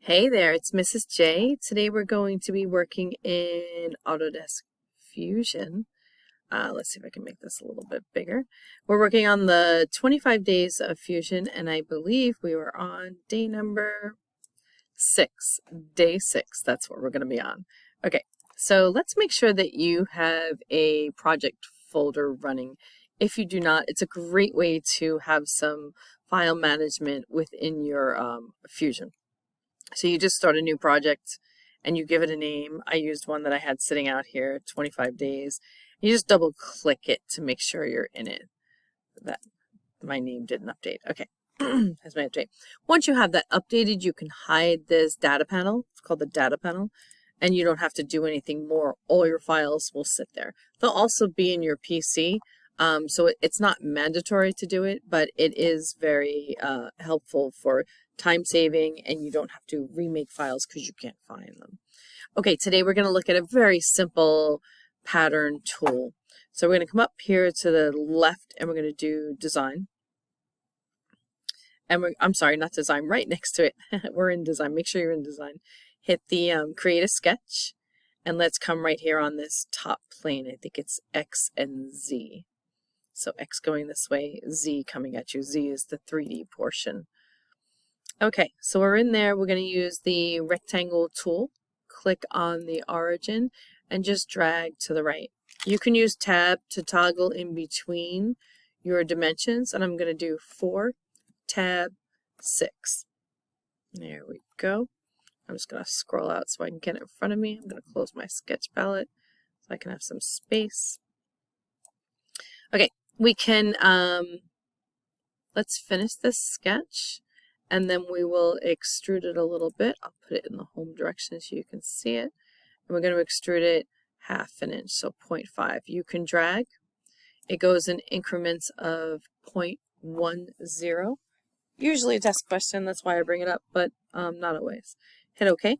Hey there, it's Mrs. J. Today we're going to be working in Autodesk Fusion. Let's see if I can make this a little bit bigger. We're working on the 25 days of Fusion, and I believe we were on day number 6. Day 6, that's what we're going to be on. Okay, so let's make sure that you have a project folder running. If you do not, it's a great way to have some file management within your Fusion. So you just start a new project and you give it a name. I used one that I had sitting out here, 25 days. You just double click it to make sure you're in it. That my name didn't update. Okay, that's my update. Once you have that updated, you can hide this data panel. It's called the data panel. And you don't have to do anything more. All your files will sit there. They'll also be in your PC. So it's not mandatory to do it, but it is very helpful for time saving, and you don't have to remake files because you can't find them. Okay, today we're going to look at a very simple pattern tool. So we're going to come up here to the left and we're going to do design. And I'm sorry, not design, right next to it. We're in design. Make sure you're in design. Hit the create a sketch, and let's come right here on this top plane. I think it's X and Z. So X going this way, Z coming at you. Z is the 3D portion. Okay, so we're in there. We're going to use the rectangle tool. Click on the origin and just drag to the right. You can use tab to toggle in between your dimensions, and I'm going to do 4, tab, 6. There we go. I'm just going to scroll out so I can get it in front of me. I'm going to close my sketch palette so I can have some space. Okay, we can, let's finish this sketch, and then we will extrude it a little bit. I'll put it in the home direction so you can see it. And we're going to extrude it 1/2 inch, so 0.5. You can drag. It goes in increments of 0.10. Usually a test question, that's why I bring it up, but not always. Hit OK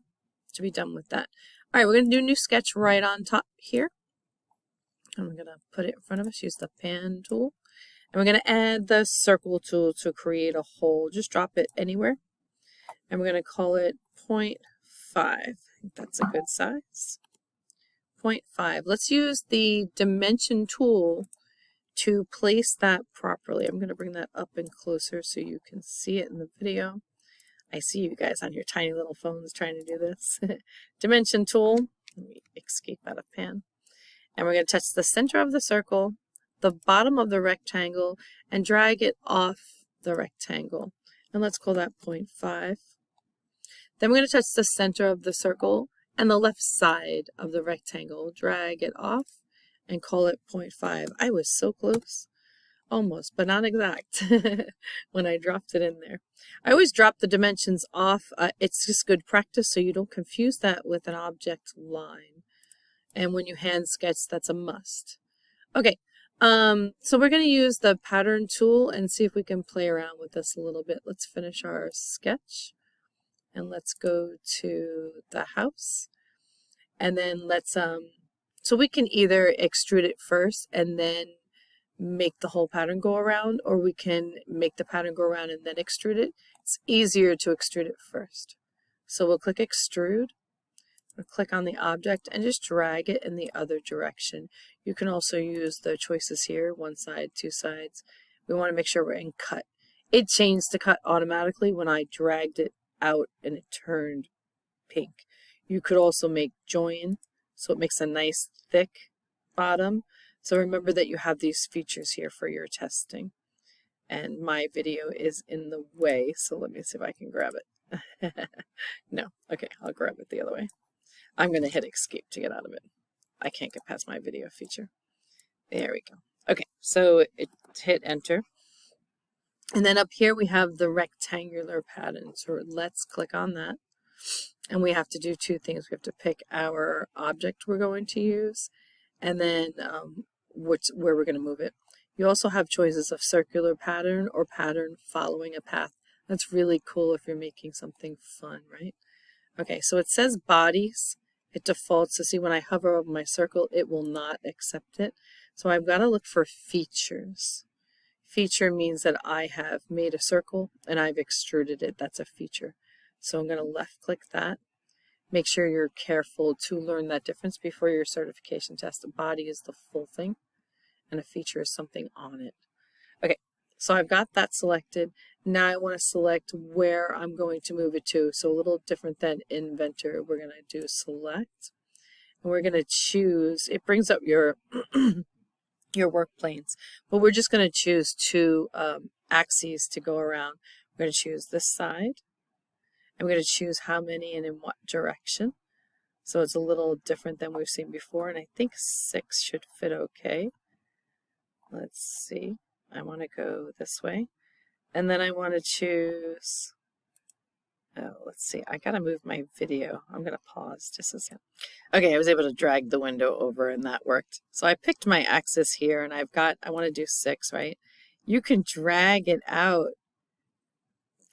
to be done with that. All right, we're going to do a new sketch right on top here. And we're going to put it in front of us, use the pan tool. And we're going to add the circle tool to create a hole. Just drop it anywhere. And we're going to call it 0.5. I think that's a good size. 0.5. Let's use the dimension tool to place that properly. I'm going to bring that up and closer so you can see it in the video. I see you guys on your tiny little phones trying to do this. Dimension tool. Let me escape out of pan. And we're going to touch the center of the circle, the bottom of the rectangle, and drag it off the rectangle. And let's call that 0.5. Then we're going to touch the center of the circle and the left side of the rectangle. Drag it off and call it 0.5. I was so close. Almost, but not exact when I dropped it in there. I always drop the dimensions off. It's just good practice so you don't confuse that with an object line. And when you hand sketch, that's a must. Okay, so we're going to use the pattern tool and see if we can play around with this a little bit. Let's finish our sketch. And let's go to the house. And then let's, so we can either extrude it first and then make the whole pattern go around, or we can make the pattern go around and then extrude it. It's easier to extrude it first. So we'll click extrude. We'll click on the object and just drag it in the other direction. You can also use the choices here, one side, two sides. We want to make sure we're in cut. It changed to cut automatically when I dragged it out and it turned pink. You could also make join, so it makes a nice thick bottom. So remember that you have these features here for your testing. And my video is in the way, so let me see if I can grab it. No, okay, I'll grab it the other way. I'm going to hit escape to get out of it. I can't get past my video feature. There we go. Okay, so it hit enter. And then up here we have the rectangular pattern. So let's click on that. And we have to do two things. We have to pick our object we're going to use, and then where we're going to move it. You also have choices of circular pattern or pattern following a path. That's really cool if you're making something fun, right? Okay, so it says bodies. It defaults to see when I hover over my circle, it will not accept it. So I've got to look for features. Feature means that I have made a circle and I've extruded it. That's a feature. So I'm going to left click that. Make sure you're careful to learn that difference before your certification test. A body is the full thing and a feature is something on it. Okay, so I've got that selected. Now I want to select where I'm going to move it to. So a little different than Inventor, we're going to do select. And we're going to choose, it brings up your your work planes, but we're just going to choose two axes to go around. We're going to choose this side. I'm going to choose how many and in what direction. So it's a little different than we've seen before, and I think 6 should fit okay. Let's see. I want to go this way. And then I want to choose, oh, let's see. I got to move my video. I'm going to pause just a second. Okay, I was able to drag the window over and that worked. So I picked my axis here and I want to do 6, right? You can drag it out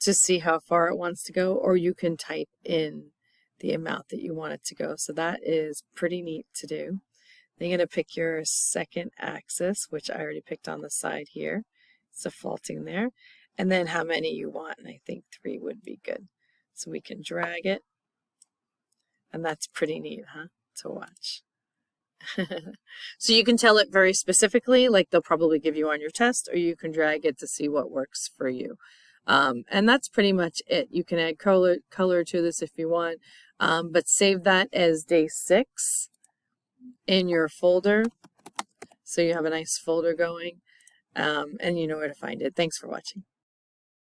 to see how far it wants to go, or you can type in the amount that you want it to go. So that is pretty neat to do. Then you're going to pick your second axis, which I already picked on the side here. It's defaulting there. And then how many you want, and I think 3 would be good. So we can drag it. And that's pretty neat, huh, to watch. So you can tell it very specifically, like they'll probably give you on your test, or you can drag it to see what works for you. And that's pretty much it. You can add color to this if you want, but save that as day 6 in your folder. So you have a nice folder going, and you know where to find it. Thanks for watching.